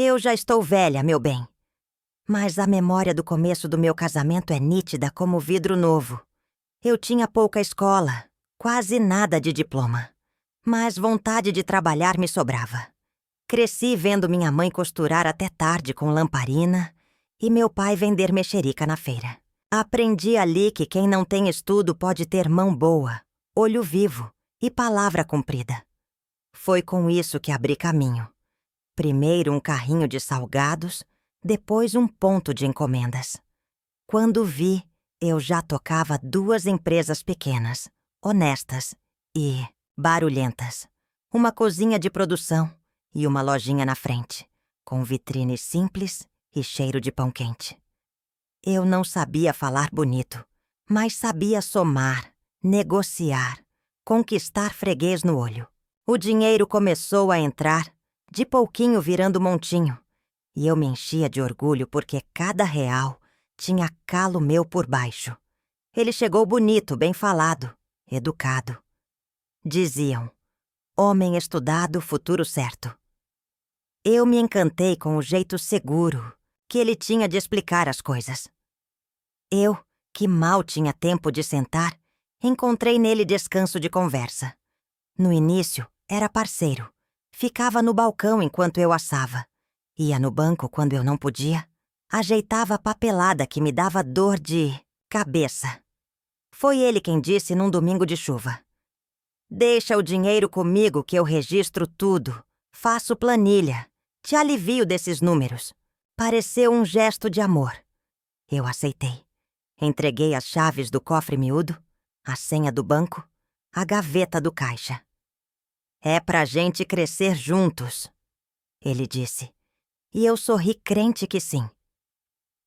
Eu já estou velha, meu bem. Mas a memória do começo do meu casamento é nítida como vidro novo. Eu tinha pouca escola, quase nada de diploma. Mas vontade de trabalhar me sobrava. Cresci vendo minha mãe costurar até tarde com lamparina e meu pai vender mexerica na feira. Aprendi ali que quem não tem estudo pode ter mão boa, olho vivo e palavra cumprida. Foi com isso que abri caminho. Primeiro um carrinho de salgados, depois um ponto de encomendas. Quando vi, eu já tocava 2 empresas pequenas, honestas e barulhentas. Uma cozinha de produção e uma lojinha na frente, com vitrine simples e cheiro de pão quente. Eu não sabia falar bonito, mas sabia somar, negociar, conquistar freguês no olho. O dinheiro começou a entrar, de pouquinho virando montinho, e eu me enchia de orgulho porque cada real tinha calo meu por baixo. Ele chegou bonito, bem falado, educado. Diziam, homem estudado, futuro certo. Eu me encantei com o jeito seguro que ele tinha de explicar as coisas. Eu, que mal tinha tempo de sentar, encontrei nele descanso de conversa. No início, era parceiro. Ficava no balcão enquanto eu assava. Ia no banco quando eu não podia. Ajeitava a papelada que me dava dor de cabeça. Foi ele quem disse num domingo de chuva: "Deixa o dinheiro comigo que eu registro tudo. Faço planilha. Te alivio desses números." Pareceu um gesto de amor. Eu aceitei. Entreguei as chaves do cofre miúdo, a senha do banco, a gaveta do caixa. "É pra gente crescer juntos", ele disse. E eu sorri crente que sim.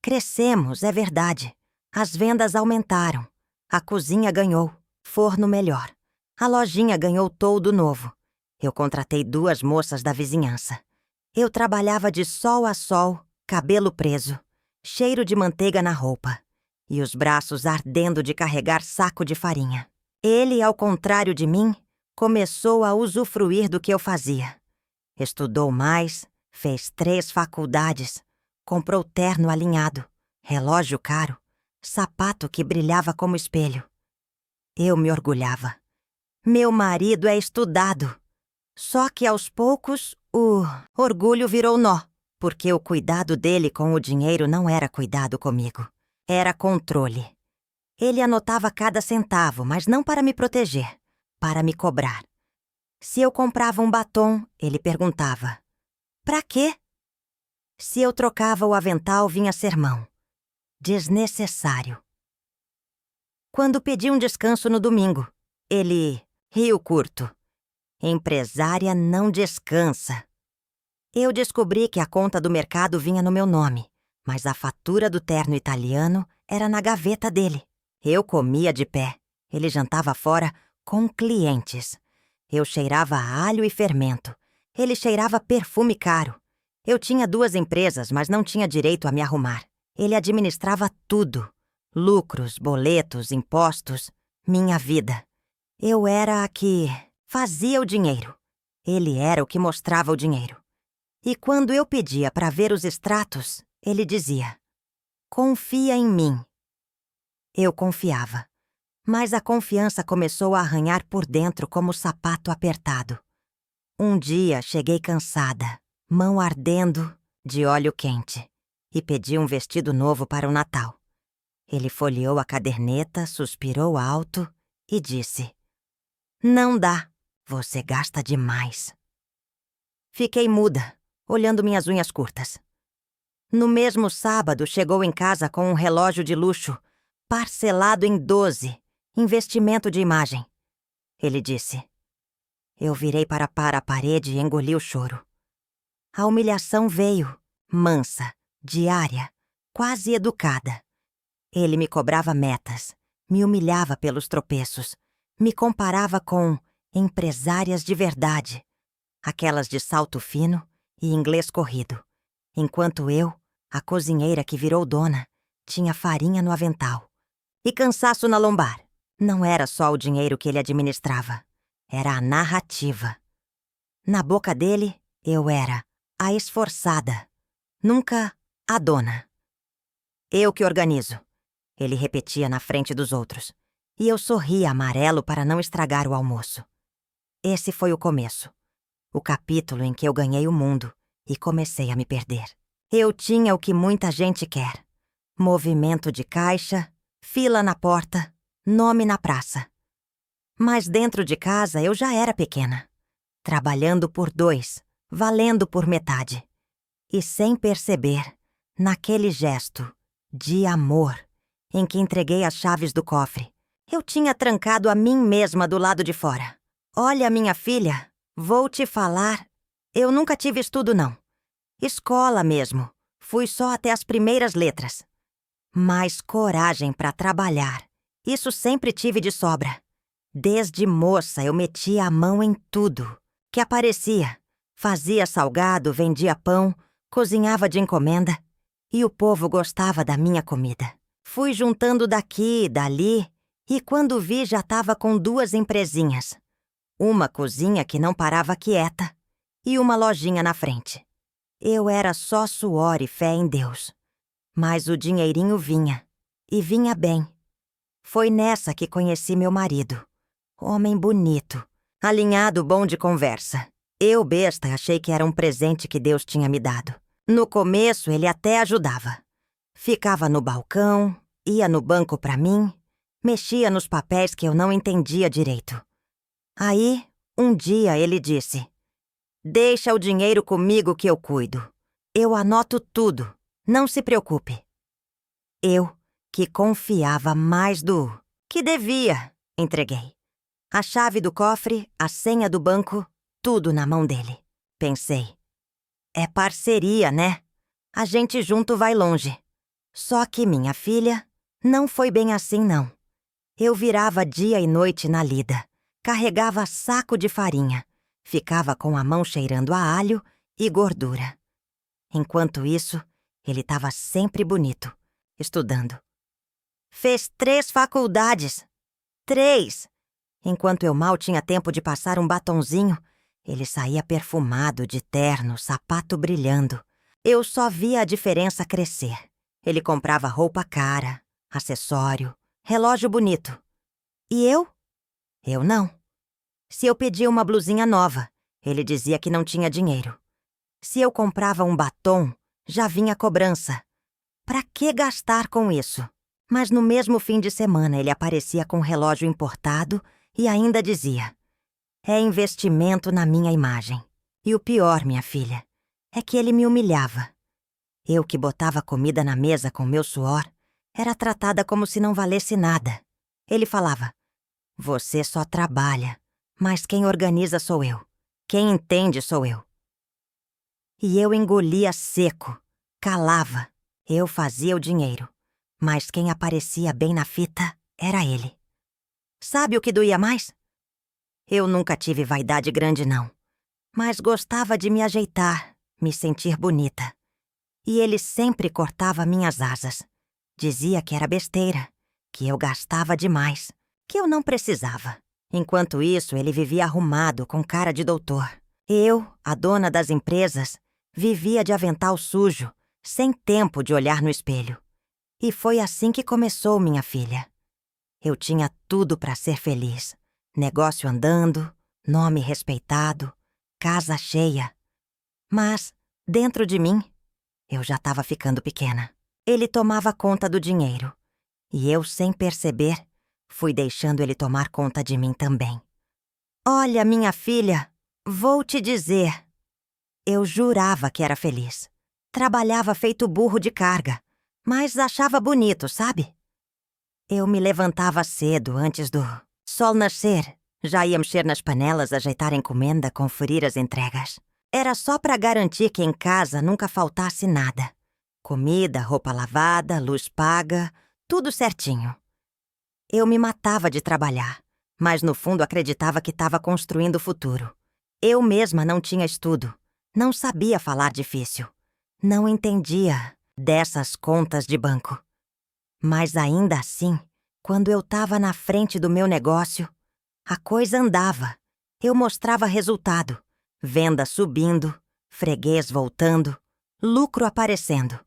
Crescemos, é verdade. As vendas aumentaram. A cozinha ganhou, forno melhor. A lojinha ganhou toldo novo. Eu contratei 2 moças da vizinhança. Eu trabalhava de sol a sol, cabelo preso, cheiro de manteiga na roupa e os braços ardendo de carregar saco de farinha. Ele, ao contrário de mim, começou a usufruir do que eu fazia. Estudou mais, fez 3 faculdades, comprou terno alinhado, relógio caro, sapato que brilhava como espelho. Eu me orgulhava. Meu marido é estudado. Só que aos poucos, o orgulho virou nó, porque o cuidado dele com o dinheiro não era cuidado comigo. Era controle. Ele anotava cada centavo, mas não para me proteger, para me cobrar. Se eu comprava um batom, ele perguntava: "Pra quê?" Se eu trocava o avental, vinha sermão. Desnecessário. Quando pedi um descanso no domingo, ele riu curto. Empresária não descansa. Eu descobri que a conta do mercado vinha no meu nome, mas a fatura do terno italiano era na gaveta dele. Eu comia de pé. Ele jantava fora com clientes. Eu cheirava a alho e fermento. Ele cheirava perfume caro. Eu tinha 2 empresas, mas não tinha direito a me arrumar. Ele administrava tudo. Lucros, boletos, impostos, minha vida. Eu era a que fazia o dinheiro. Ele era o que mostrava o dinheiro. E quando eu pedia para ver os extratos, ele dizia: "Confia em mim." Eu confiava. Mas a confiança começou a arranhar por dentro como sapato apertado. Um dia cheguei cansada, mão ardendo, de óleo quente, e pedi um vestido novo para o Natal. Ele folheou a caderneta, suspirou alto e disse: "Não dá, você gasta demais." Fiquei muda, olhando minhas unhas curtas. No mesmo sábado, chegou em casa com um relógio de luxo, parcelado em 12, investimento de imagem. Ele disse. Eu virei para a parede e engoli o choro. A humilhação veio, mansa, diária, quase educada. Ele me cobrava metas, me humilhava pelos tropeços, me comparava com empresárias de verdade, aquelas de salto fino e inglês corrido, enquanto eu, a cozinheira que virou dona, tinha farinha no avental e cansaço na lombar. Não era só o dinheiro que ele administrava, era a narrativa. Na boca dele, eu era a esforçada, nunca a dona. Eu que organizo, ele repetia na frente dos outros, e eu sorria amarelo para não estragar o almoço. Esse foi o começo, o capítulo em que eu ganhei o mundo e comecei a me perder. Eu tinha o que muita gente quer: movimento de caixa, fila na porta, nome na praça. Mas dentro de casa eu já era pequena, trabalhando por 2, valendo por metade. E sem perceber, naquele gesto de amor em que entreguei as chaves do cofre, eu tinha trancado a mim mesma do lado de fora. Olha, minha filha, vou te falar, eu nunca tive estudo não. Escola mesmo, fui só até as primeiras letras. Mas coragem para trabalhar, isso sempre tive de sobra. Desde moça eu metia a mão em tudo que aparecia. Fazia salgado, vendia pão, cozinhava de encomenda. E o povo gostava da minha comida. Fui juntando daqui e dali, e quando vi já estava com 2 empresinhas. Uma cozinha que não parava quieta e uma lojinha na frente. Eu era só suor e fé em Deus. Mas o dinheirinho vinha, e vinha bem. Foi nessa que conheci meu marido. Homem bonito, alinhado, bom de conversa. Eu, besta, achei que era um presente que Deus tinha me dado. No começo, ele até ajudava. Ficava no balcão, ia no banco pra mim, mexia nos papéis que eu não entendia direito. Aí, um dia, ele disse: "Deixa o dinheiro comigo que eu cuido. Eu anoto tudo, não se preocupe." Eu, que confiava mais do que devia, entreguei. A chave do cofre, a senha do banco, tudo na mão dele. Pensei: é parceria, né? A gente junto vai longe. Só que minha filha, não foi bem assim não. Eu virava dia e noite na lida, carregava saco de farinha, ficava com a mão cheirando a alho e gordura. Enquanto isso, ele estava sempre bonito, estudando. Fez 3 faculdades. 3! Enquanto eu mal tinha tempo de passar um batonzinho, ele saía perfumado, de terno, sapato brilhando. Eu só via a diferença crescer. Ele comprava roupa cara, acessório, relógio bonito. E eu? Eu não. Se eu pedia uma blusinha nova, ele dizia que não tinha dinheiro. Se eu comprava um batom, já vinha cobrança. Pra que gastar com isso? Mas no mesmo fim de semana ele aparecia com um relógio importado e ainda dizia: "É investimento na minha imagem." E o pior, minha filha, é que ele me humilhava. Eu que botava comida na mesa com meu suor, era tratada como se não valesse nada. Ele falava: "Você só trabalha, mas quem organiza sou eu. Quem entende sou eu." E eu engolia seco, calava. Eu fazia o dinheiro, mas quem aparecia bem na fita era ele. Sabe o que doía mais? Eu nunca tive vaidade grande, não. Mas gostava de me ajeitar, me sentir bonita. E ele sempre cortava minhas asas. Dizia que era besteira, que eu gastava demais, que eu não precisava. Enquanto isso, ele vivia arrumado, com cara de doutor. Eu, a dona das empresas, vivia de avental sujo, sem tempo de olhar no espelho. E foi assim que começou, minha filha. Eu tinha tudo para ser feliz. Negócio andando, nome respeitado, casa cheia. Mas, dentro de mim, eu já estava ficando pequena. Ele tomava conta do dinheiro. E eu, sem perceber, fui deixando ele tomar conta de mim também. Olha, minha filha, vou te dizer. Eu jurava que era feliz. Trabalhava feito burro de carga, mas achava bonito, sabe? Eu me levantava cedo, antes do sol nascer. Já ia mexer nas panelas, ajeitar a encomenda, conferir as entregas. Era só para garantir que em casa nunca faltasse nada. Comida, roupa lavada, luz paga, tudo certinho. Eu me matava de trabalhar, mas no fundo acreditava que estava construindo o futuro. Eu mesma não tinha estudo, não sabia falar difícil, não entendia dessas contas de banco. Mas ainda assim, quando eu estava na frente do meu negócio, a coisa andava. Eu mostrava resultado, venda subindo, freguês voltando, lucro aparecendo.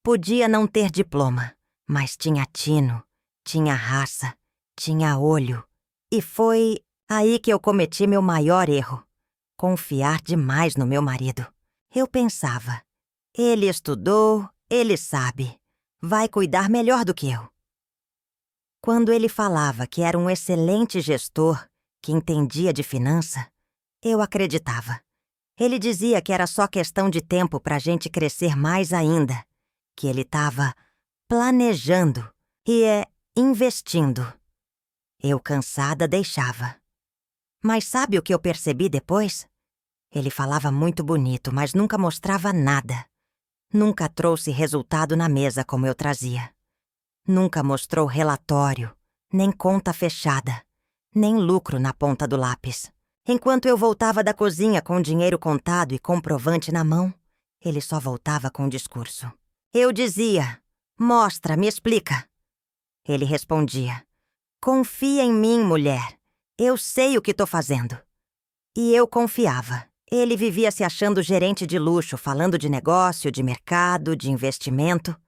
Podia não ter diploma, mas tinha tino, tinha raça, tinha olho. E foi aí que eu cometi meu maior erro: confiar demais no meu marido. Eu pensava, ele estudou, ele sabe, vai cuidar melhor do que eu. Quando ele falava que era um excelente gestor, que entendia de finança, eu acreditava. Ele dizia que era só questão de tempo para a gente crescer mais ainda, que ele estava planejando e investindo. Eu, cansada, deixava. Mas sabe o que eu percebi depois? Ele falava muito bonito, mas nunca mostrava nada. Nunca trouxe resultado na mesa como eu trazia. Nunca mostrou relatório, nem conta fechada, nem lucro na ponta do lápis. Enquanto eu voltava da cozinha com o dinheiro contado e comprovante na mão, ele só voltava com o discurso. Eu dizia, mostra, me explica. Ele respondia, confia em mim, mulher. Eu sei o que tô fazendo. E eu confiava. Ele vivia se achando gerente de luxo, falando de negócio, de mercado, de investimento.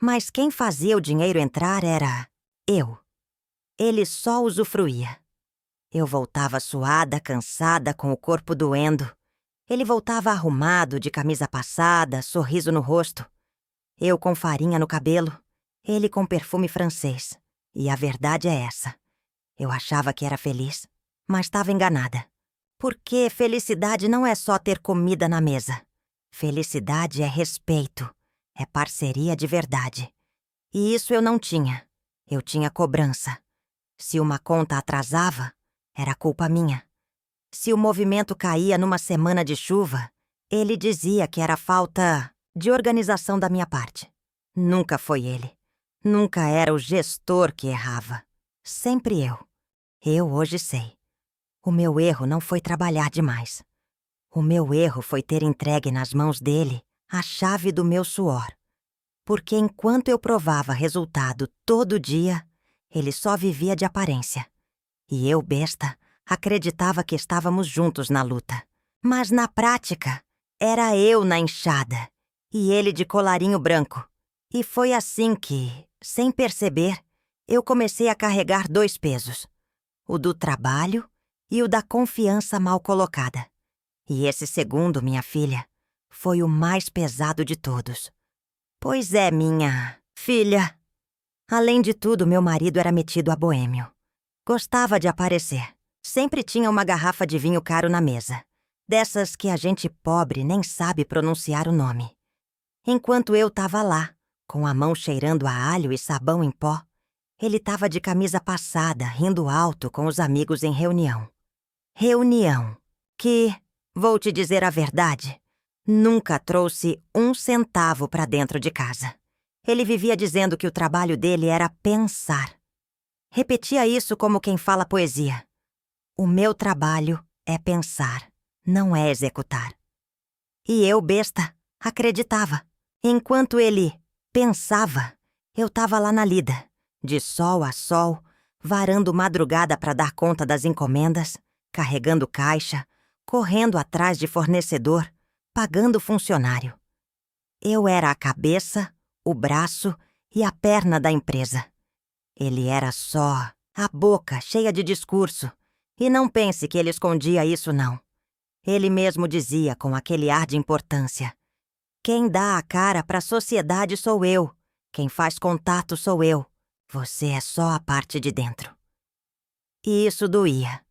Mas quem fazia o dinheiro entrar era eu. Ele só usufruía. Eu voltava suada, cansada, com o corpo doendo. Ele voltava arrumado, de camisa passada, sorriso no rosto. Eu com farinha no cabelo, ele com perfume francês. E a verdade é essa. Eu achava que era feliz, mas estava enganada. Porque felicidade não é só ter comida na mesa. Felicidade é respeito, é parceria de verdade. E isso eu não tinha. Eu tinha cobrança. Se uma conta atrasava, era culpa minha. Se o movimento caía numa semana de chuva, ele dizia que era falta de organização da minha parte. Nunca foi ele. Nunca era o gestor que errava. Sempre eu. Eu hoje sei. O meu erro não foi trabalhar demais. O meu erro foi ter entregue nas mãos dele a chave do meu suor. Porque enquanto eu provava resultado todo dia, ele só vivia de aparência. E eu, besta, acreditava que estávamos juntos na luta. Mas na prática, era eu na enxada e ele de colarinho branco. E foi assim que, sem perceber, eu comecei a carregar 2 pesos: o do trabalho e o da confiança mal colocada. E esse segundo, minha filha, foi o mais pesado de todos. Pois é, minha filha. Além de tudo, meu marido era metido a boêmio. Gostava de aparecer. Sempre tinha uma garrafa de vinho caro na mesa. Dessas que a gente pobre nem sabe pronunciar o nome. Enquanto eu tava lá, com a mão cheirando a alho e sabão em pó, ele tava de camisa passada, rindo alto com os amigos em reunião. Reunião que, vou te dizer a verdade, nunca trouxe 1 centavo pra dentro de casa. Ele vivia dizendo que o trabalho dele era pensar. Repetia isso como quem fala poesia. O meu trabalho é pensar, não é executar. E eu, besta, acreditava. Enquanto ele pensava, eu tava lá na lida, de sol a sol, varando madrugada para dar conta das encomendas, carregando caixa, correndo atrás de fornecedor, pagando funcionário. Eu era a cabeça, o braço e a perna da empresa. Ele era só a boca cheia de discurso. E não pense que ele escondia isso, não. Ele mesmo dizia com aquele ar de importância: quem dá a cara para a sociedade sou eu. Quem faz contato sou eu. Você é só a parte de dentro. E isso doía.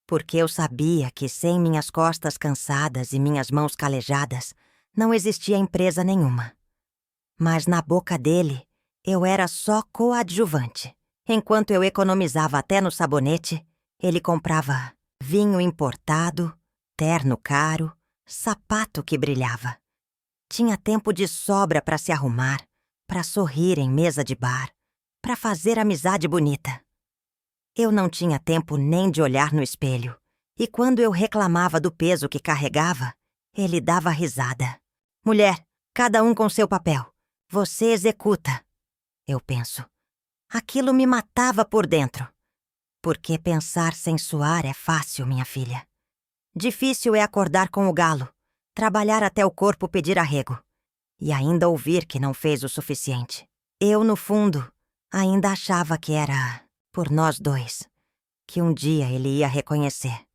Porque eu sabia que sem minhas costas cansadas e minhas mãos calejadas, não existia empresa nenhuma. Mas na boca dele, eu era só coadjuvante. Enquanto eu economizava até no sabonete, ele comprava vinho importado, terno caro, sapato que brilhava. Tinha tempo de sobra para se arrumar, para sorrir em mesa de bar, para fazer amizade bonita. Eu não tinha tempo nem de olhar no espelho, e quando eu reclamava do peso que carregava, ele dava risada. Mulher, cada um com seu papel. Você executa. Eu penso. Aquilo me matava por dentro. Porque pensar sem suar é fácil, minha filha. Difícil é acordar com o galo. trabalhar até o corpo pedir arrego e ainda ouvir que não fez o suficiente. Eu, no fundo, ainda achava que era por nós dois, que um dia ele ia reconhecer.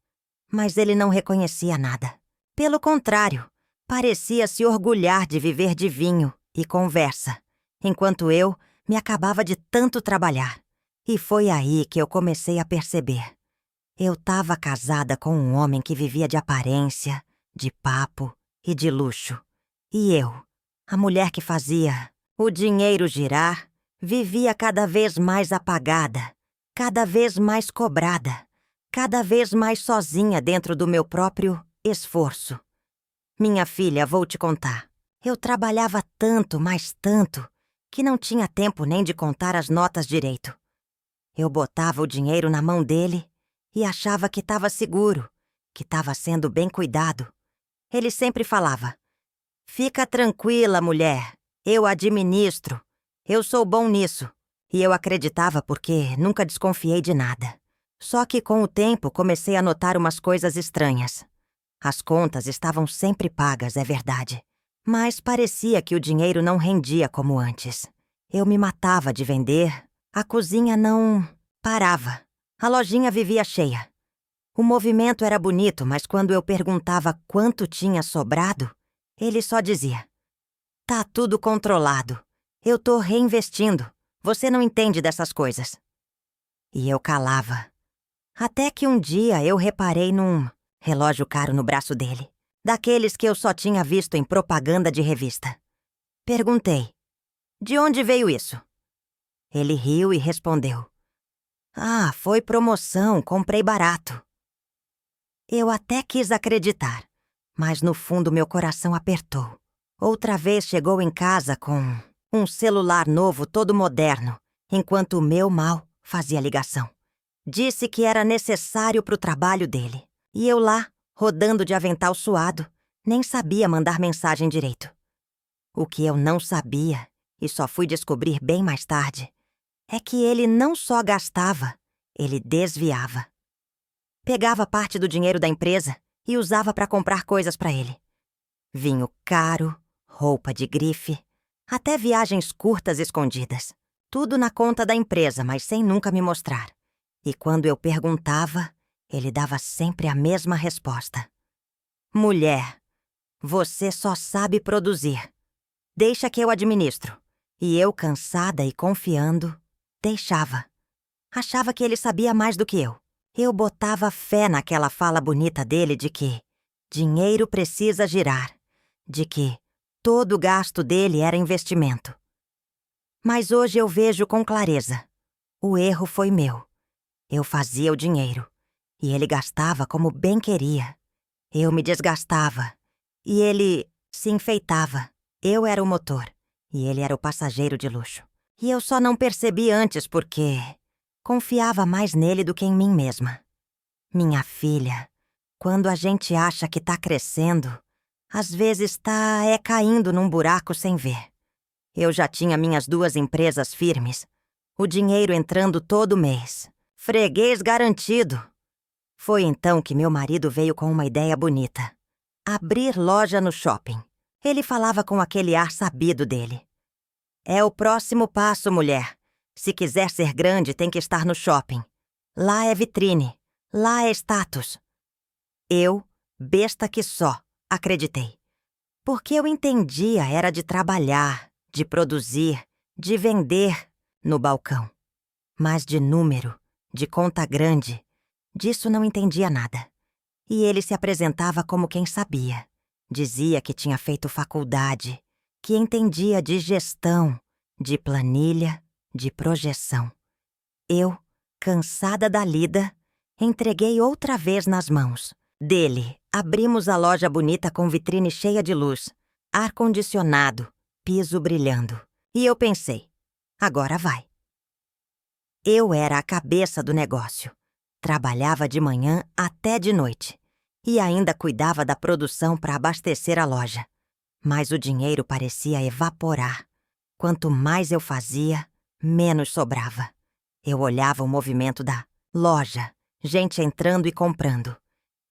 Mas ele não reconhecia nada. Pelo contrário, parecia se orgulhar de viver de vinho e conversa, enquanto eu me acabava de tanto trabalhar. E foi aí que eu comecei a perceber. Eu estava casada com um homem que vivia de aparência, de papo e de luxo. E eu, a mulher que fazia o dinheiro girar, vivia cada vez mais apagada, cada vez mais cobrada, cada vez mais sozinha dentro do meu próprio esforço. Minha filha, vou te contar. Eu trabalhava tanto, mas tanto, que não tinha tempo nem de contar as notas direito. Eu botava o dinheiro na mão dele e achava que estava seguro, que estava sendo bem cuidado. Ele sempre falava: "Fica tranquila, mulher, eu administro, eu sou bom nisso." E eu acreditava porque nunca desconfiei de nada. Só que com o tempo comecei a notar umas coisas estranhas. As contas estavam sempre pagas, é verdade, mas parecia que o dinheiro não rendia como antes. Eu me matava de vender, a cozinha não parava, a lojinha vivia cheia. O movimento era bonito, mas quando eu perguntava quanto tinha sobrado, ele só dizia: "Tá tudo controlado, eu tô reinvestindo, você não entende dessas coisas." E eu calava. Até que um dia eu reparei num relógio caro no braço dele, daqueles que eu só tinha visto em propaganda de revista. Perguntei: "De onde veio isso?" Ele riu e respondeu: "Ah, foi promoção, comprei barato." Eu até quis acreditar, mas no fundo meu coração apertou. Outra vez chegou em casa com um celular novo todo moderno, enquanto o meu mal fazia ligação. Disse que era necessário para o trabalho dele. E eu lá, rodando de avental suado, nem sabia mandar mensagem direito. O que eu não sabia, e só fui descobrir bem mais tarde, é que ele não só gastava, ele desviava. Pegava parte do dinheiro da empresa e usava para comprar coisas para ele. Vinho caro, roupa de grife, até viagens curtas escondidas. Tudo na conta da empresa, mas sem nunca me mostrar. E quando eu perguntava, ele dava sempre a mesma resposta: "Mulher, você só sabe produzir. Deixa que eu administro." E eu, cansada e confiando, deixava. Achava que ele sabia mais do que eu. Eu botava fé naquela fala bonita dele de que dinheiro precisa girar, de que todo gasto dele era investimento. Mas hoje eu vejo com clareza. O erro foi meu. Eu fazia o dinheiro, e ele gastava como bem queria. Eu me desgastava, e ele se enfeitava. Eu era o motor, e ele era o passageiro de luxo. E eu só não percebi antes porque confiava mais nele do que em mim mesma. Minha filha, quando a gente acha que tá crescendo, às vezes tá caindo num buraco sem ver. Eu já tinha minhas 2 empresas firmes, o dinheiro entrando todo mês, freguês garantido. Foi então que meu marido veio com uma ideia bonita: abrir loja no shopping. Ele falava com aquele ar sabido dele: "É o próximo passo, mulher. Se quiser ser grande, tem que estar no shopping. Lá é vitrine, lá é status." Eu, besta que só, acreditei. Porque eu entendia era de trabalhar, de produzir, de vender no balcão. Mas de número, de conta grande, disso não entendia nada. E ele se apresentava como quem sabia. Dizia que tinha feito faculdade, que entendia de gestão, de planilha, de projeção. Eu, cansada da lida, entreguei outra vez nas mãos dele. Abrimos a loja bonita com vitrine cheia de luz, ar-condicionado, piso brilhando. E eu pensei: agora vai. Eu era a cabeça do negócio. Trabalhava de manhã até de noite. E ainda cuidava da produção para abastecer a loja. Mas o dinheiro parecia evaporar. Quanto mais eu fazia, menos sobrava. Eu olhava o movimento da loja, gente entrando e comprando.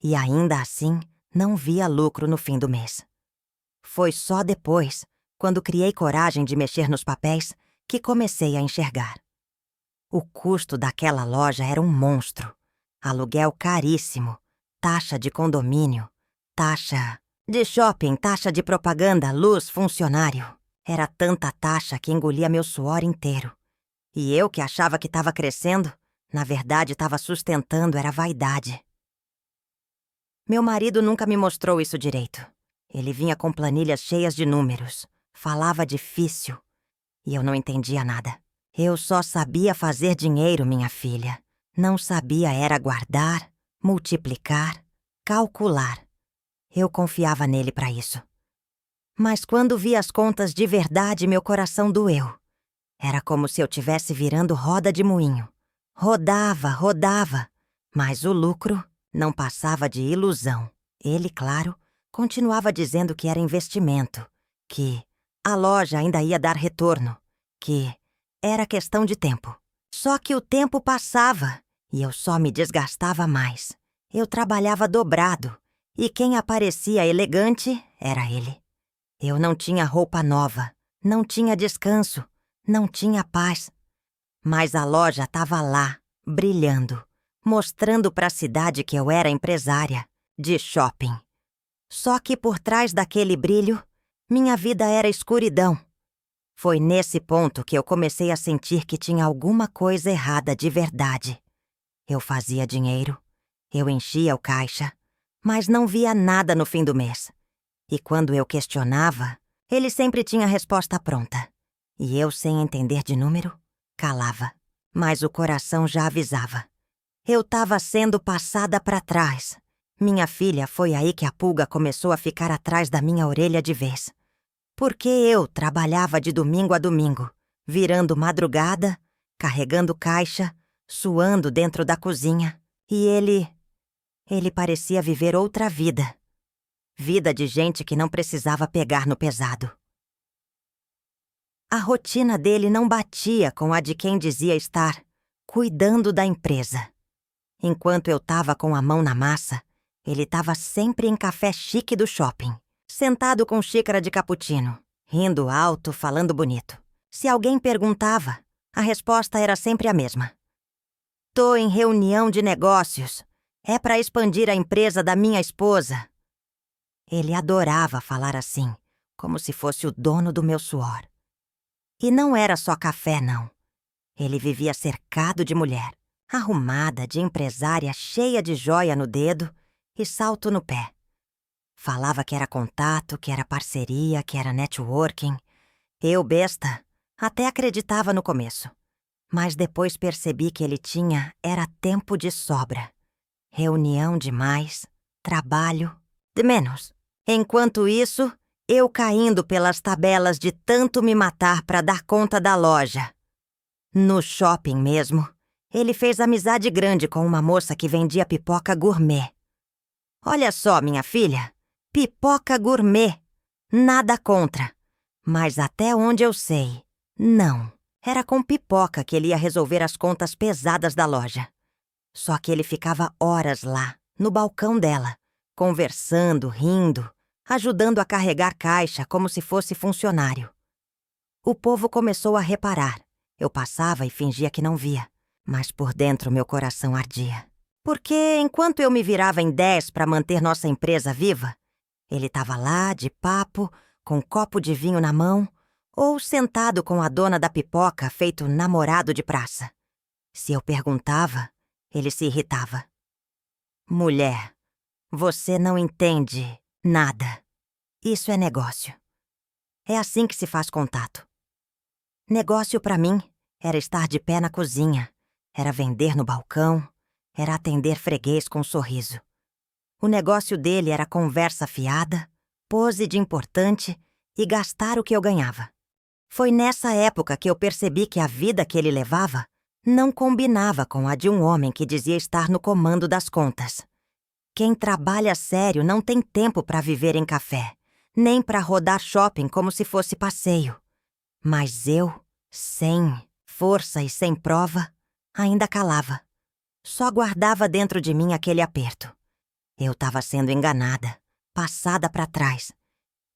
E ainda assim, não via lucro no fim do mês. Foi só depois, quando criei coragem de mexer nos papéis, que comecei a enxergar. O custo daquela loja era um monstro. Aluguel caríssimo, taxa de condomínio, taxa de shopping, taxa de propaganda, luz, funcionário. Era tanta taxa que engolia meu suor inteiro. E eu, que achava que estava crescendo, na verdade estava sustentando era vaidade. Meu marido nunca me mostrou isso direito. Ele vinha com planilhas cheias de números, falava difícil, e eu não entendia nada. Eu só sabia fazer dinheiro, minha filha. Não sabia era guardar, multiplicar, calcular. Eu confiava nele para isso. Mas quando vi as contas de verdade, meu coração doeu. Era como se eu tivesse virando roda de moinho. Rodava, rodava, mas o lucro não passava de ilusão. Ele, claro, continuava dizendo que era investimento, que a loja ainda ia dar retorno, que era questão de tempo. Só que o tempo passava e eu só me desgastava mais. Eu trabalhava dobrado e quem aparecia elegante era ele. Eu não tinha roupa nova, não tinha descanso, não tinha paz. Mas a loja estava lá, brilhando, mostrando para a cidade que eu era empresária de shopping. Só que por trás daquele brilho, minha vida era escuridão. Foi nesse ponto que eu comecei a sentir que tinha alguma coisa errada de verdade. Eu fazia dinheiro, eu enchia o caixa, mas não via nada no fim do mês. E quando eu questionava, ele sempre tinha a resposta pronta. E eu, sem entender de número, calava. Mas o coração já avisava. Eu estava sendo passada para trás. Minha filha, foi aí que a pulga começou a ficar atrás da minha orelha de vez. Porque eu trabalhava de domingo a domingo, virando madrugada, carregando caixa, suando dentro da cozinha. E ele parecia viver outra vida. Vida de gente que não precisava pegar no pesado. A rotina dele não batia com a de quem dizia estar cuidando da empresa. Enquanto eu estava com a mão na massa, ele estava sempre em café chique do shopping, sentado com xícara de cappuccino, rindo alto, falando bonito. Se alguém perguntava, a resposta era sempre a mesma. Tô em reunião de negócios. É para expandir a empresa da minha esposa. Ele adorava falar assim, como se fosse o dono do meu suor. E não era só café, não. Ele vivia cercado de mulher, arrumada, de empresária, cheia de joia no dedo e salto no pé. Falava que era contato, que era parceria, que era networking. Eu, besta, até acreditava no começo. Mas depois percebi que ele era tempo de sobra. Reunião de mais, trabalho de menos. Enquanto isso, eu caindo pelas tabelas de tanto me matar para dar conta da loja. No shopping mesmo, ele fez amizade grande com uma moça que vendia pipoca gourmet. Olha só, minha filha, pipoca gourmet. Nada contra. Mas até onde eu sei, não. Era com pipoca que ele ia resolver as contas pesadas da loja. Só que ele ficava horas lá, no balcão dela, conversando, rindo, ajudando a carregar caixa como se fosse funcionário. O povo começou a reparar. Eu passava e fingia que não via, mas por dentro meu coração ardia. Porque enquanto eu me virava em 10 para manter nossa empresa viva, ele estava lá, de papo, com um copo de vinho na mão, ou sentado com a dona da pipoca, feito namorado de praça. Se eu perguntava, ele se irritava. Mulher, você não entende nada. Isso é negócio. É assim que se faz contato. Negócio para mim era estar de pé na cozinha, era vender no balcão, era atender freguês com um sorriso. O negócio dele era conversa fiada, pose de importante e gastar o que eu ganhava. Foi nessa época que eu percebi que a vida que ele levava não combinava com a de um homem que dizia estar no comando das contas. Quem trabalha sério não tem tempo para viver em café, nem para rodar shopping como se fosse passeio. Mas eu, sem força e sem prova, ainda calava. Só guardava dentro de mim aquele aperto. Eu estava sendo enganada, passada para trás.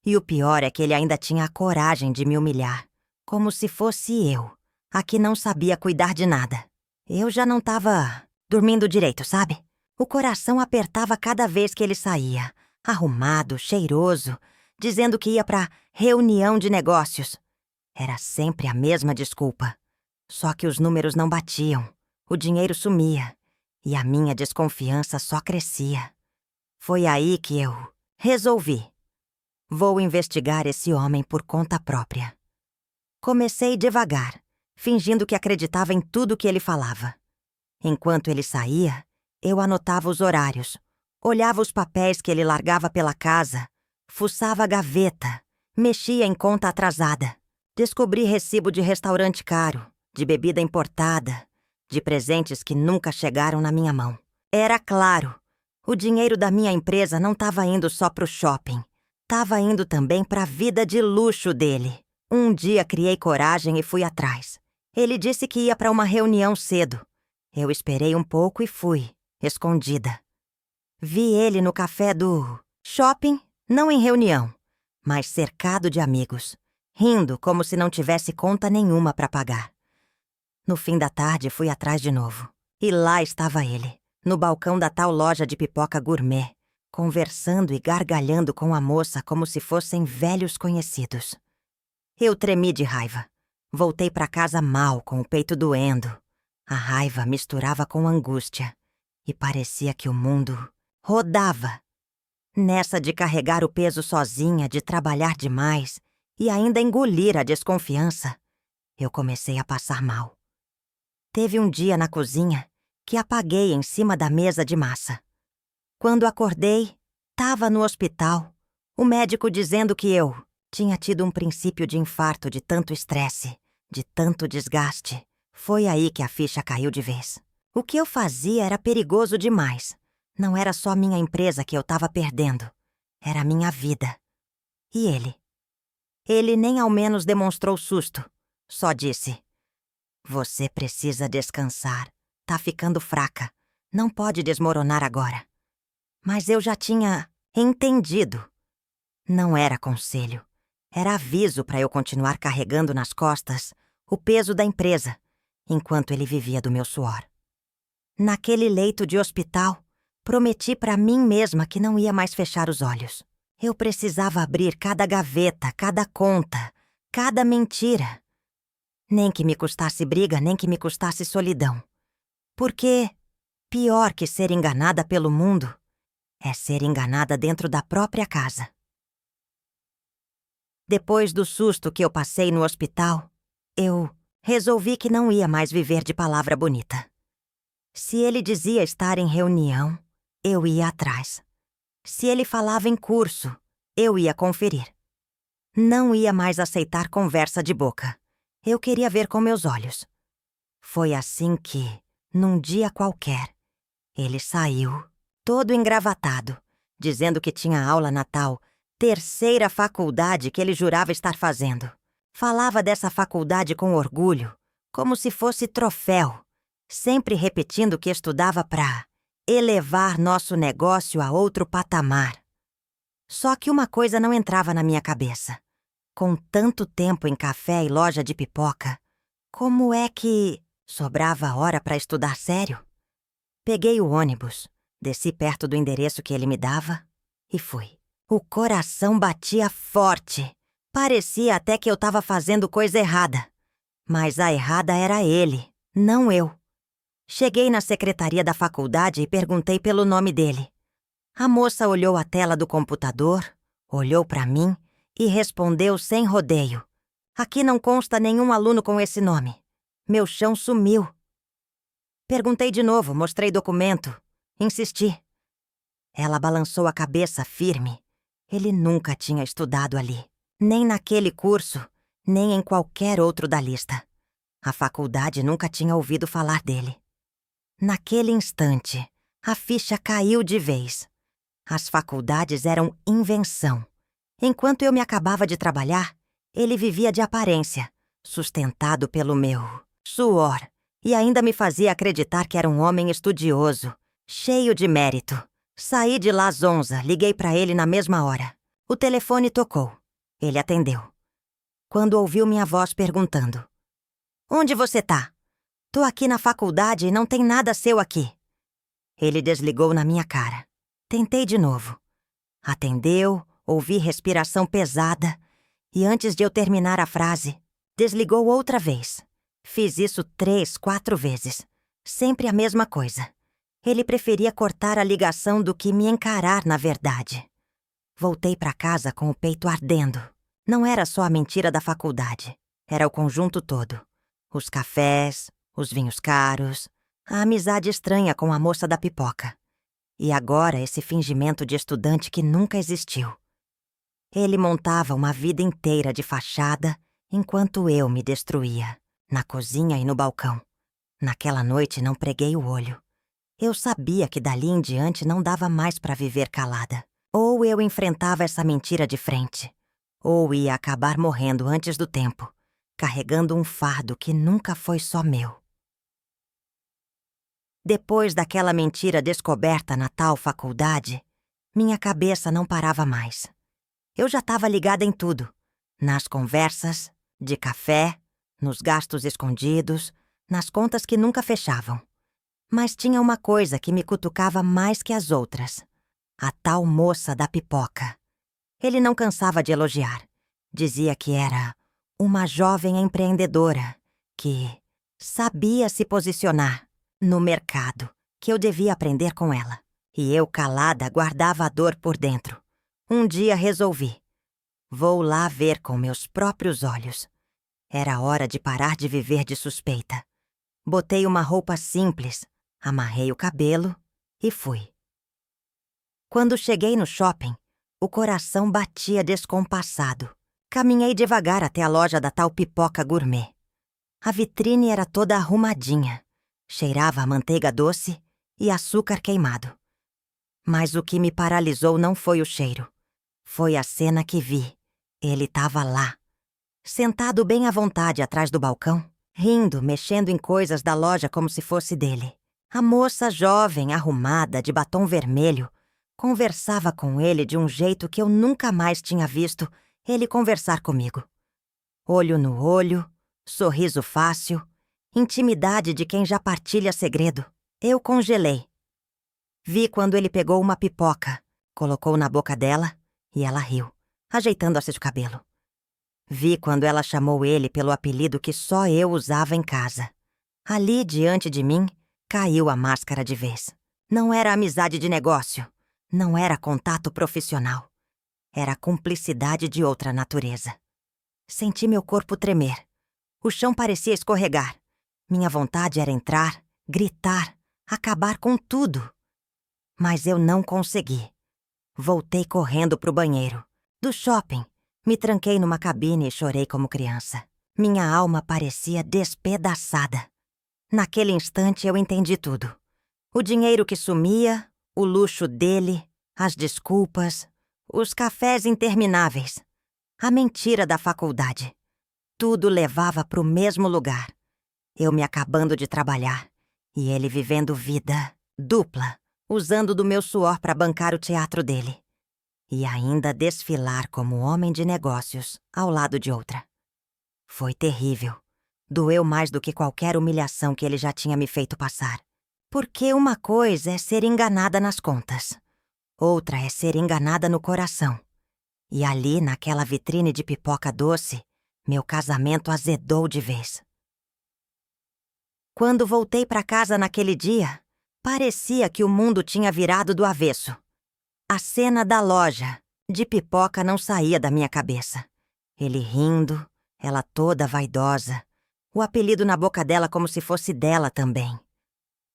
E o pior é que ele ainda tinha a coragem de me humilhar, como se fosse eu, a que não sabia cuidar de nada. Eu já não estava dormindo direito, sabe? O coração apertava cada vez que ele saía, arrumado, cheiroso, dizendo que ia para reunião de negócios. Era sempre a mesma desculpa. Só que os números não batiam, o dinheiro sumia e a minha desconfiança só crescia. Foi aí que eu resolvi. Vou investigar esse homem por conta própria. Comecei devagar, fingindo que acreditava em tudo que ele falava. Enquanto ele saía, eu anotava os horários, olhava os papéis que ele largava pela casa, fuçava a gaveta, mexia em conta atrasada. Descobri recibo de restaurante caro, de bebida importada, de presentes que nunca chegaram na minha mão. Era claro, o dinheiro da minha empresa não estava indo só pro shopping. Estava indo também para a vida de luxo dele. Um dia criei coragem e fui atrás. Ele disse que ia para uma reunião cedo. Eu esperei um pouco e fui, escondida. Vi ele no café do shopping, não em reunião, mas cercado de amigos, rindo como se não tivesse conta nenhuma para pagar. No fim da tarde fui atrás de novo. E lá estava ele, no balcão da tal loja de pipoca gourmet, conversando e gargalhando com a moça como se fossem velhos conhecidos. Eu tremi de raiva. Voltei para casa mal, com o peito doendo. A raiva misturava com angústia e parecia que o mundo rodava. Nessa de carregar o peso sozinha, de trabalhar demais e ainda engolir a desconfiança, eu comecei a passar mal. Teve um dia na cozinha que apaguei em cima da mesa de massa. Quando acordei, estava no hospital, o médico dizendo que eu tinha tido um princípio de infarto de tanto estresse, de tanto desgaste. Foi aí que a ficha caiu de vez. O que eu fazia era perigoso demais. Não era só minha empresa que eu estava perdendo. Era minha vida. E ele? Ele nem ao menos demonstrou susto. Só disse: "Você precisa descansar. Tá ficando fraca. Não pode desmoronar agora." Mas eu já tinha entendido. Não era conselho. Era aviso para eu continuar carregando nas costas o peso da empresa, enquanto ele vivia do meu suor. Naquele leito de hospital, prometi para mim mesma que não ia mais fechar os olhos. Eu precisava abrir cada gaveta, cada conta, cada mentira. Nem que me custasse briga, nem que me custasse solidão. Porque pior que ser enganada pelo mundo é ser enganada dentro da própria casa. Depois do susto que eu passei no hospital, eu resolvi que não ia mais viver de palavra bonita. Se ele dizia estar em reunião, eu ia atrás. Se ele falava em curso, eu ia conferir. Não ia mais aceitar conversa de boca. Eu queria ver com meus olhos. Foi assim que, num dia qualquer, ele saiu, todo engravatado, dizendo que tinha aula na tal terceira faculdade que ele jurava estar fazendo. Falava dessa faculdade com orgulho, como se fosse troféu, sempre repetindo que estudava para elevar nosso negócio a outro patamar. Só que uma coisa não entrava na minha cabeça. Com tanto tempo em café e loja de pipoca, como é que sobrava hora para estudar sério? Peguei o ônibus, desci perto do endereço que ele me dava e fui. O coração batia forte. Parecia até que eu estava fazendo coisa errada. Mas a errada era ele, não eu. Cheguei na secretaria da faculdade e perguntei pelo nome dele. A moça olhou a tela do computador, olhou para mim e respondeu sem rodeio: "Aqui não consta nenhum aluno com esse nome. Meu chão sumiu." Perguntei de novo, mostrei documento, insisti. Ela balançou a cabeça firme. Ele nunca tinha estudado ali, nem naquele curso, nem em qualquer outro da lista. A faculdade nunca tinha ouvido falar dele. Naquele instante, a ficha caiu de vez. As faculdades eram invenção. Enquanto eu me acabava de trabalhar, ele vivia de aparência, sustentado pelo meu suor, e ainda me fazia acreditar que era um homem estudioso, cheio de mérito, Saí de lá zonza, liguei pra ele na mesma hora. O telefone tocou. Ele atendeu. Quando ouviu minha voz perguntando: "Onde você tá? Tô aqui na faculdade e não tem nada seu aqui." Ele desligou na minha cara. Tentei de novo. Atendeu, ouvi respiração pesada e antes de eu terminar a frase, desligou outra vez. Fiz isso 3, 4 vezes. Sempre a mesma coisa. Ele preferia cortar a ligação do que me encarar na verdade. Voltei pra casa com o peito ardendo. Não era só a mentira da faculdade. Era o conjunto todo. Os cafés, os vinhos caros, a amizade estranha com a moça da pipoca. E agora esse fingimento de estudante que nunca existiu. Ele montava uma vida inteira de fachada enquanto eu me destruía, na cozinha e no balcão. Naquela noite não preguei o olho. Eu sabia que dali em diante não dava mais para viver calada. Ou eu enfrentava essa mentira de frente, ou ia acabar morrendo antes do tempo, carregando um fardo que nunca foi só meu. Depois daquela mentira descoberta na tal faculdade, minha cabeça não parava mais. Eu já estava ligada em tudo. Nas conversas, de café, nos gastos escondidos, nas contas que nunca fechavam. Mas tinha uma coisa que me cutucava mais que as outras. A tal moça da pipoca. Ele não cansava de elogiar. Dizia que era uma jovem empreendedora que sabia se posicionar no mercado, que eu devia aprender com ela. E eu, calada, guardava a dor por dentro. Um dia resolvi. Vou lá ver com meus próprios olhos. Era hora de parar de viver de suspeita. Botei uma roupa simples, amarrei o cabelo e fui. Quando cheguei no shopping, o coração batia descompassado. Caminhei devagar até a loja da tal pipoca gourmet. A vitrine era toda arrumadinha. Cheirava a manteiga doce e açúcar queimado. Mas o que me paralisou não foi o cheiro. Foi a cena que vi. Ele estava lá, sentado bem à vontade atrás do balcão, rindo, mexendo em coisas da loja como se fosse dele. A moça jovem, arrumada, de batom vermelho, conversava com ele de um jeito que eu nunca mais tinha visto ele conversar comigo. Olho no olho, sorriso fácil, intimidade de quem já partilha segredo. Eu congelei. Vi quando ele pegou uma pipoca, colocou na boca dela e ela riu, ajeitando-se de cabelo. Vi quando ela chamou ele pelo apelido que só eu usava em casa. Ali, diante de mim, caiu a máscara de vez. Não era amizade de negócio, não era contato profissional. Era cumplicidade de outra natureza. Senti meu corpo tremer. O chão parecia escorregar. Minha vontade era entrar, gritar, acabar com tudo. Mas eu não consegui. Voltei correndo pro banheiro. Do shopping, me tranquei numa cabine e chorei como criança. Minha alma parecia despedaçada. Naquele instante eu entendi tudo. O dinheiro que sumia, o luxo dele, as desculpas, os cafés intermináveis, a mentira da faculdade. Tudo levava pro mesmo lugar. Eu me acabando de trabalhar e ele vivendo vida dupla, usando do meu suor para bancar o teatro dele. E ainda desfilar como homem de negócios ao lado de outra. Foi terrível. Doeu mais do que qualquer humilhação que ele já tinha me feito passar. Porque uma coisa é ser enganada nas contas. Outra é ser enganada no coração. E ali, naquela vitrine de pipoca doce, meu casamento azedou de vez. Quando voltei para casa naquele dia, parecia que o mundo tinha virado do avesso. A cena da loja de pipoca não saía da minha cabeça. Ele rindo, ela toda vaidosa, o apelido na boca dela como se fosse dela também.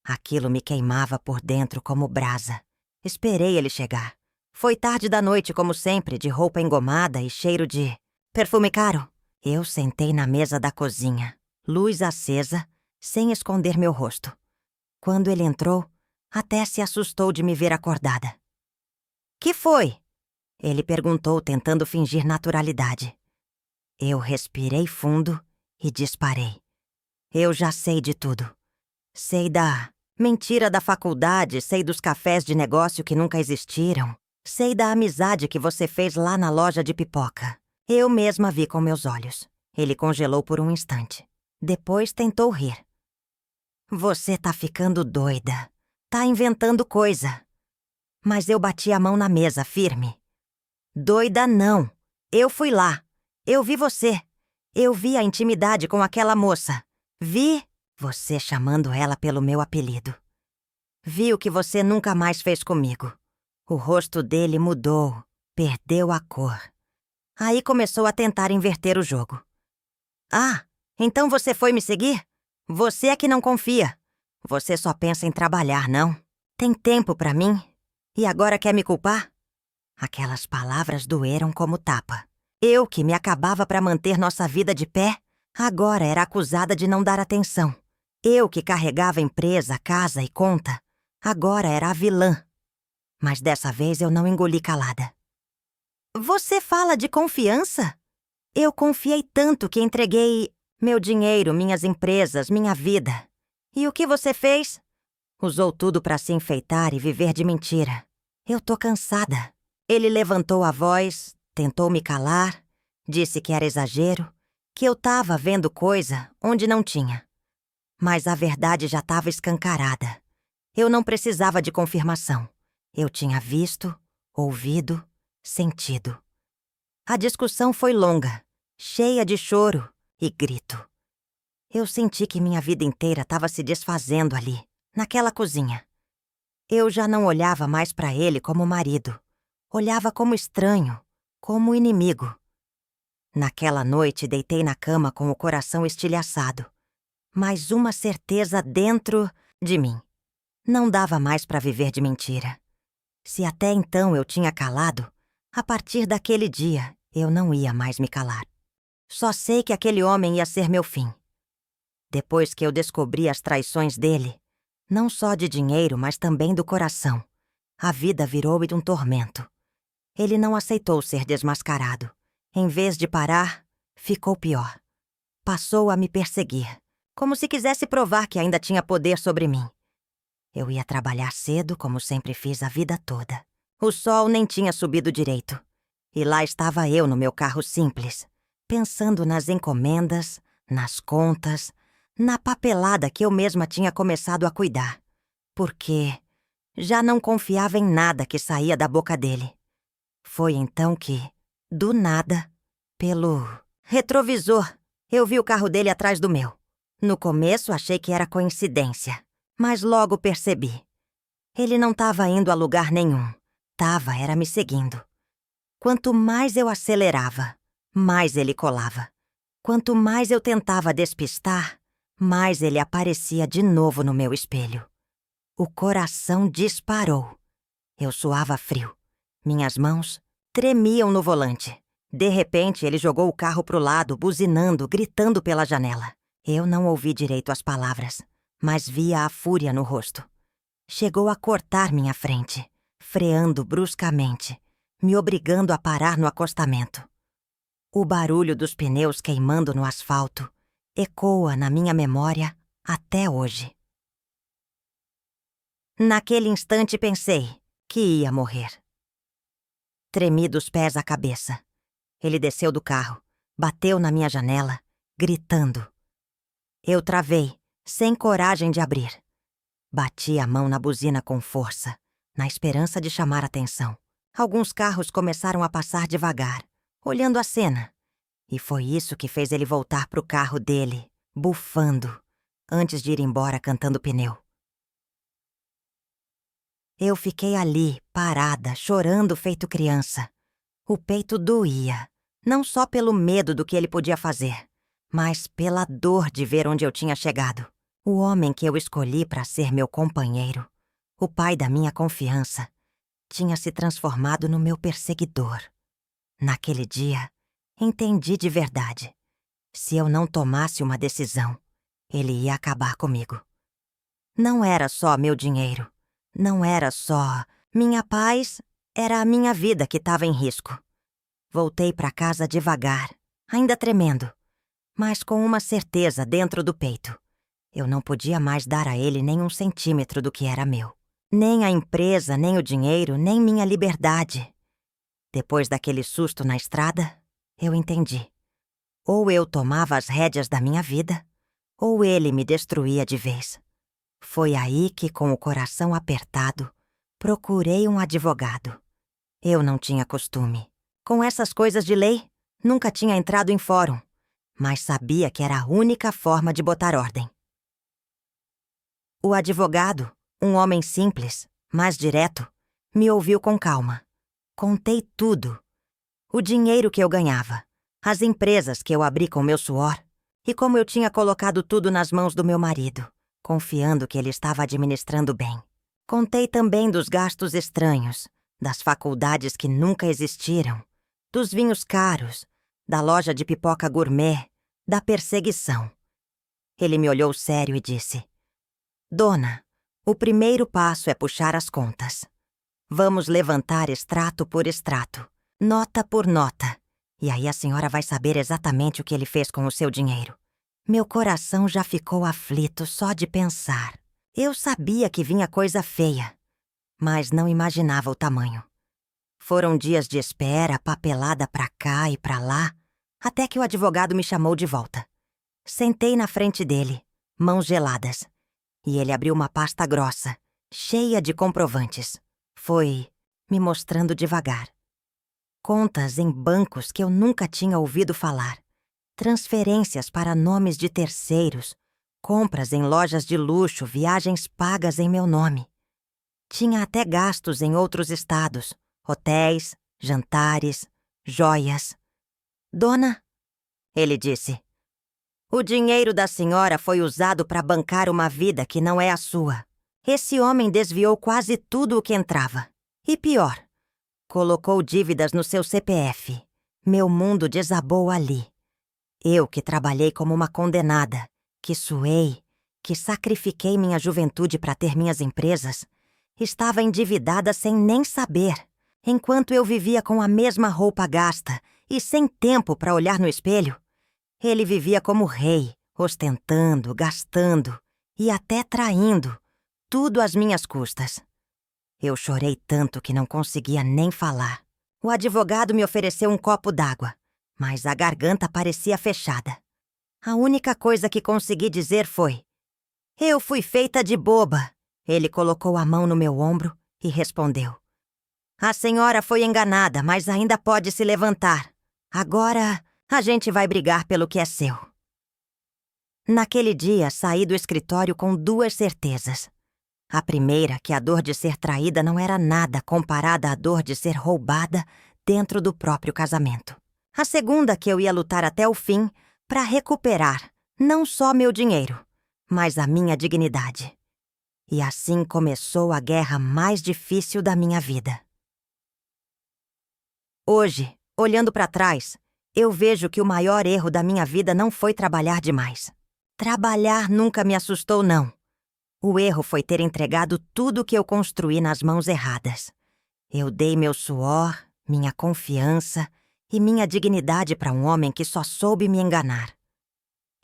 Aquilo me queimava por dentro como brasa. Esperei ele chegar. Foi tarde da noite, como sempre, de roupa engomada e cheiro de perfume caro. Eu sentei na mesa da cozinha, luz acesa, sem esconder meu rosto. Quando ele entrou, até se assustou de me ver acordada. "Que foi?" Ele perguntou, tentando fingir naturalidade. Eu respirei fundo e disparei. Eu já sei de tudo. Sei da Mentira da faculdade, sei dos cafés de negócio que nunca existiram. Sei da amizade que você fez lá na loja de pipoca. Eu mesma vi com meus olhos. Ele congelou por um instante. Depois tentou rir. Você tá ficando doida. Tá inventando coisa. Mas eu bati a mão na mesa, firme. Doida não. Eu fui lá. Eu vi você. Eu vi a intimidade com aquela moça. Vi você chamando ela pelo meu apelido. Vi o que você nunca mais fez comigo. O rosto dele mudou, perdeu a cor. Aí começou a tentar inverter o jogo. Ah, então você foi me seguir? Você é que não confia. Você só pensa em trabalhar, não? Tem tempo pra mim? E agora quer me culpar? Aquelas palavras doeram como tapa. Eu, que me acabava pra manter nossa vida de pé, agora era acusada de não dar atenção. Eu, que carregava empresa, casa e conta, agora era a vilã. Mas dessa vez eu não engoli calada. Você fala de confiança? Eu confiei tanto que entreguei meu dinheiro, minhas empresas, minha vida. E o que você fez? Usou tudo pra se enfeitar e viver de mentira. Eu tô cansada. Ele levantou a voz, tentou me calar, disse que era exagero, que eu tava vendo coisa onde não tinha. Mas a verdade já estava escancarada. Eu não precisava de confirmação. Eu tinha visto, ouvido, sentido. A discussão foi longa, cheia de choro e grito. Eu senti que minha vida inteira estava se desfazendo ali, naquela cozinha. Eu já não olhava mais para ele como marido. Olhava como estranho, como inimigo. Naquela noite, deitei na cama com o coração estilhaçado. Mas uma certeza dentro de mim. Não dava mais para viver de mentira. Se até então eu tinha calado, a partir daquele dia eu não ia mais me calar. Só sei que aquele homem ia ser meu fim. Depois que eu descobri as traições dele, não só de dinheiro, mas também do coração, a vida virou um tormento. Ele não aceitou ser desmascarado. Em vez de parar, ficou pior. Passou a me perseguir, como se quisesse provar que ainda tinha poder sobre mim. Eu ia trabalhar cedo, como sempre fiz a vida toda. O sol nem tinha subido direito. E lá estava eu no meu carro simples, pensando nas encomendas, nas contas, na papelada que eu mesma tinha começado a cuidar. Porque já não confiava em nada que saía da boca dele. Foi então que, do nada, pelo retrovisor, eu vi o carro dele atrás do meu. No começo achei que era coincidência, mas logo percebi. Ele não estava indo a lugar nenhum. Era me seguindo. Quanto mais eu acelerava, mais ele colava. Quanto mais eu tentava despistar, mais ele aparecia de novo no meu espelho. O coração disparou. Eu suava frio. Minhas mãos tremiam no volante. De repente, ele jogou o carro pro lado, buzinando, gritando pela janela. Eu não ouvi direito as palavras, mas via a fúria no rosto. Chegou a cortar minha frente, freando bruscamente, me obrigando a parar no acostamento. O barulho dos pneus queimando no asfalto ecoa na minha memória até hoje. Naquele instante pensei que ia morrer. Tremi dos pés à cabeça. Ele desceu do carro, bateu na minha janela, gritando. Eu travei, sem coragem de abrir. Bati a mão na buzina com força, na esperança de chamar atenção. Alguns carros começaram a passar devagar, olhando a cena. E foi isso que fez ele voltar pro carro dele, bufando, antes de ir embora cantando pneu. Eu fiquei ali, parada, chorando feito criança. O peito doía, não só pelo medo do que ele podia fazer, mas pela dor de ver onde eu tinha chegado. O homem que eu escolhi para ser meu companheiro, o pai da minha confiança, tinha se transformado no meu perseguidor. Naquele dia, entendi de verdade. Se eu não tomasse uma decisão, ele ia acabar comigo. Não era só meu dinheiro, não era só minha paz, era a minha vida que estava em risco. Voltei para casa devagar, ainda tremendo, mas com uma certeza dentro do peito. Eu não podia mais dar a ele nem um centímetro do que era meu. Nem a empresa, nem o dinheiro, nem minha liberdade. Depois daquele susto na estrada, eu entendi. Ou eu tomava as rédeas da minha vida, ou ele me destruía de vez. Foi aí que, com o coração apertado, procurei um advogado. Eu não tinha costume. Com essas coisas de lei, nunca tinha entrado em fórum, mas sabia que era a única forma de botar ordem. O advogado, um homem simples, mas direto, me ouviu com calma. Contei tudo. O dinheiro que eu ganhava, as empresas que eu abri com meu suor e como eu tinha colocado tudo nas mãos do meu marido, confiando que ele estava administrando bem. Contei também dos gastos estranhos, das faculdades que nunca existiram, dos vinhos caros, da loja de pipoca gourmet, da perseguição. Ele me olhou sério e disse: Dona, o primeiro passo é puxar as contas. Vamos levantar extrato por extrato, nota por nota, e aí a senhora vai saber exatamente o que ele fez com o seu dinheiro. Meu coração já ficou aflito só de pensar. Eu sabia que vinha coisa feia, mas não imaginava o tamanho. Foram dias de espera, papelada pra cá e pra lá, até que o advogado me chamou de volta. Sentei na frente dele, mãos geladas, e ele abriu uma pasta grossa, cheia de comprovantes. Foi me mostrando devagar. Contas em bancos que eu nunca tinha ouvido falar, transferências para nomes de terceiros, compras em lojas de luxo, viagens pagas em meu nome. Tinha até gastos em outros estados, hotéis, jantares, joias. Dona, ele disse, o dinheiro da senhora foi usado para bancar uma vida que não é a sua. Esse homem desviou quase tudo o que entrava. E pior, colocou dívidas no seu CPF. Meu mundo desabou ali. Eu que trabalhei como uma condenada, que suei, que sacrifiquei minha juventude para ter minhas empresas, estava endividada sem nem saber, enquanto eu vivia com a mesma roupa gasta e sem tempo para olhar no espelho. Ele vivia como rei, ostentando, gastando e até traindo, tudo às minhas custas. Eu chorei tanto que não conseguia nem falar. O advogado me ofereceu um copo d'água, mas a garganta parecia fechada. A única coisa que consegui dizer foi: eu fui feita de boba. Ele colocou a mão no meu ombro e respondeu: a senhora foi enganada, mas ainda pode se levantar. Agora a gente vai brigar pelo que é seu. Naquele dia, saí do escritório com duas certezas. A primeira, que a dor de ser traída não era nada comparada à dor de ser roubada dentro do próprio casamento. A segunda, que eu ia lutar até o fim para recuperar não só meu dinheiro, mas a minha dignidade. E assim começou a guerra mais difícil da minha vida. Hoje, olhando para trás, eu vejo que o maior erro da minha vida não foi trabalhar demais. Trabalhar nunca me assustou, não. O erro foi ter entregado tudo que eu construí nas mãos erradas. Eu dei meu suor, minha confiança e minha dignidade para um homem que só soube me enganar.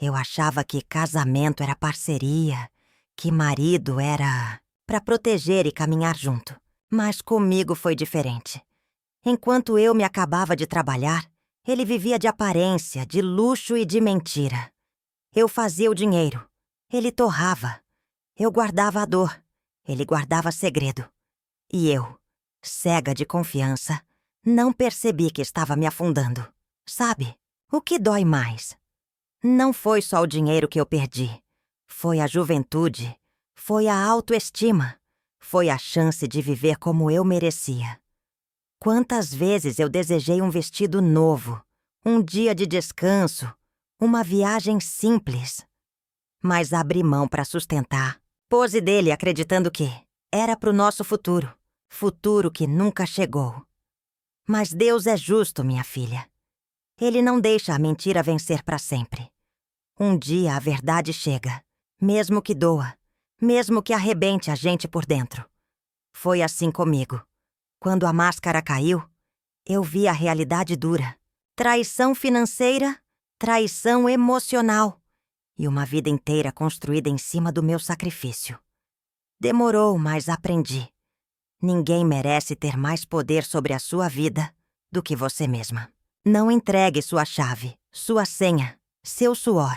Eu achava que casamento era parceria, que marido era para proteger e caminhar junto. Mas comigo foi diferente. Enquanto eu me acabava de trabalhar, ele vivia de aparência, de luxo e de mentira. Eu fazia o dinheiro. Ele torrava. Eu guardava a dor. Ele guardava segredo. E eu, cega de confiança, não percebi que estava me afundando. Sabe, o que dói mais? Não foi só o dinheiro que eu perdi. Foi a juventude. Foi a autoestima. Foi a chance de viver como eu merecia. Quantas vezes eu desejei um vestido novo, um dia de descanso, uma viagem simples. Mas abri mão para sustentar. Pose dele acreditando que era pro nosso futuro. Futuro que nunca chegou. Mas Deus é justo, minha filha. Ele não deixa a mentira vencer para sempre. Um dia a verdade chega, mesmo que doa, mesmo que arrebente a gente por dentro. Foi assim comigo. Quando a máscara caiu, eu vi a realidade dura. Traição financeira, traição emocional e uma vida inteira construída em cima do meu sacrifício. Demorou, mas aprendi. Ninguém merece ter mais poder sobre a sua vida do que você mesma. Não entregue sua chave, sua senha, seu suor.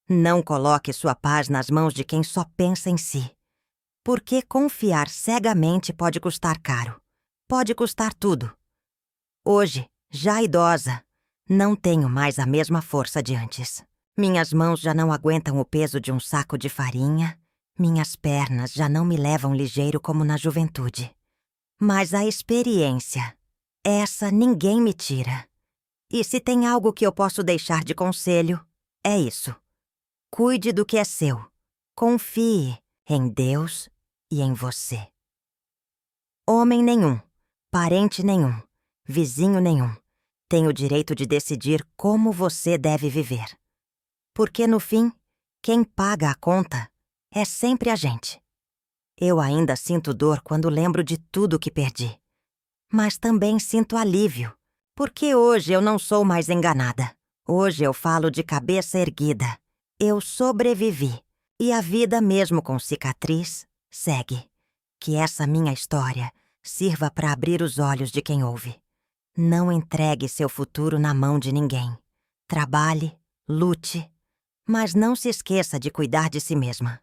Não coloque sua paz nas mãos de quem só pensa em si. Porque confiar cegamente pode custar caro. Pode custar tudo. Hoje, já idosa, não tenho mais a mesma força de antes. Minhas mãos já não aguentam o peso de um saco de farinha. Minhas pernas já não me levam ligeiro como na juventude. Mas a experiência, essa ninguém me tira. E se tem algo que eu posso deixar de conselho, é isso. Cuide do que é seu. Confie em Deus e em você. Homem nenhum, parente nenhum, vizinho nenhum tem o direito de decidir como você deve viver. Porque, no fim, quem paga a conta é sempre a gente. Eu ainda sinto dor quando lembro de tudo que perdi. Mas também sinto alívio, porque hoje eu não sou mais enganada. Hoje eu falo de cabeça erguida. Eu sobrevivi. E a vida, mesmo com cicatriz, segue. Que essa minha história sirva para abrir os olhos de quem ouve. Não entregue seu futuro na mão de ninguém. Trabalhe, lute, mas não se esqueça de cuidar de si mesma.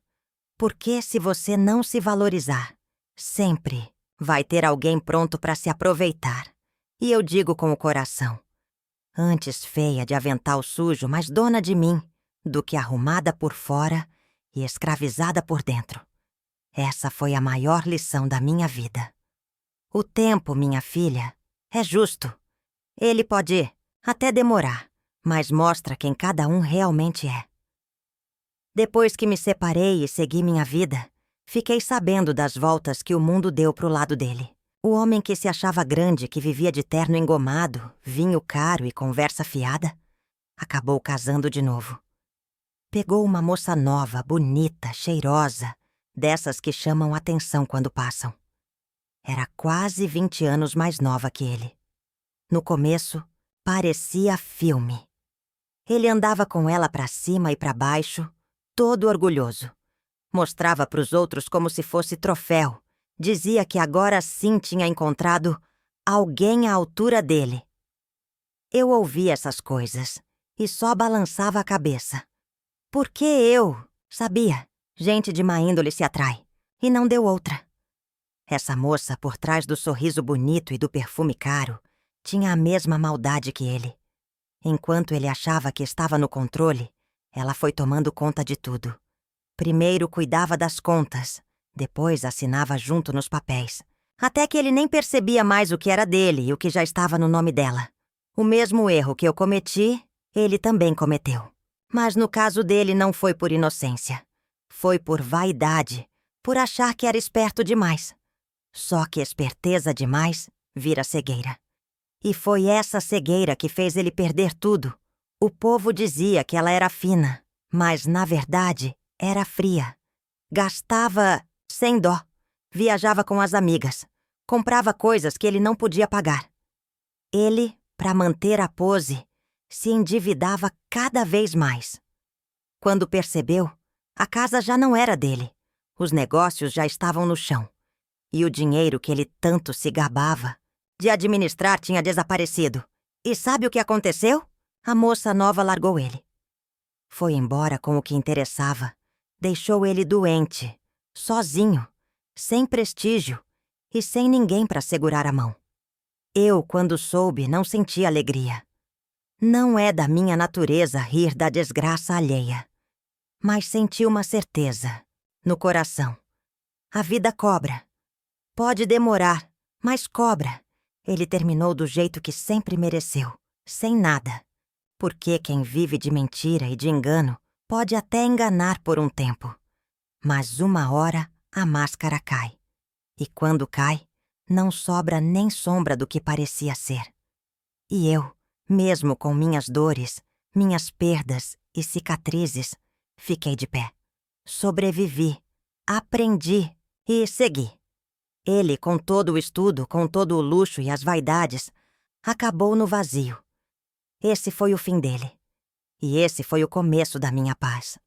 Porque se você não se valorizar, sempre vai ter alguém pronto para se aproveitar. E eu digo com o coração, antes feia de avental sujo, mas dona de mim, do que arrumada por fora e escravizada por dentro. Essa foi a maior lição da minha vida. O tempo, minha filha, é justo. Ele pode até demorar, mas mostra quem cada um realmente é. Depois que me separei e segui minha vida, fiquei sabendo das voltas que o mundo deu pro lado dele. O homem que se achava grande, que vivia de terno engomado, vinho caro e conversa fiada, acabou casando de novo. Pegou uma moça nova, bonita, cheirosa, dessas que chamam atenção quando passam. Era quase 20 anos mais nova que ele. No começo, parecia filme. Ele andava com ela pra cima e pra baixo, todo orgulhoso. Mostrava pros outros como se fosse troféu. Dizia que agora sim tinha encontrado alguém à altura dele. Eu ouvia essas coisas e só balançava a cabeça. Porque eu, sabia, gente de má índole se atrai, e não deu outra. Essa moça, por trás do sorriso bonito e do perfume caro, tinha a mesma maldade que ele. Enquanto ele achava que estava no controle, ela foi tomando conta de tudo. Primeiro cuidava das contas, depois assinava junto nos papéis. Até que ele nem percebia mais o que era dele e o que já estava no nome dela. O mesmo erro que eu cometi, ele também cometeu. Mas no caso dele não foi por inocência. Foi por vaidade, por achar que era esperto demais. Só que esperteza demais vira cegueira. E foi essa cegueira que fez ele perder tudo. O povo dizia que ela era fina, mas, na verdade, era fria. Gastava sem dó. Viajava com as amigas. Comprava coisas que ele não podia pagar. Ele, para manter a pose, se endividava cada vez mais. Quando percebeu, a casa já não era dele. Os negócios já estavam no chão. E o dinheiro que ele tanto se gabava de administrar tinha desaparecido. E sabe o que aconteceu? A moça nova largou ele. Foi embora com o que interessava. Deixou ele doente, sozinho, sem prestígio e sem ninguém para segurar a mão. Eu, quando soube, não senti alegria. Não é da minha natureza rir da desgraça alheia. Mas senti uma certeza, no coração. A vida cobra. Pode demorar, mas cobra. Ele terminou do jeito que sempre mereceu, sem nada. Porque quem vive de mentira e de engano pode até enganar por um tempo. Mas uma hora a máscara cai. E quando cai, não sobra nem sombra do que parecia ser. E eu, mesmo com minhas dores, minhas perdas e cicatrizes, fiquei de pé. Sobrevivi, aprendi e segui. Ele, com todo o estudo, com todo o luxo e as vaidades, acabou no vazio. Esse foi o fim dele. E esse foi o começo da minha paz.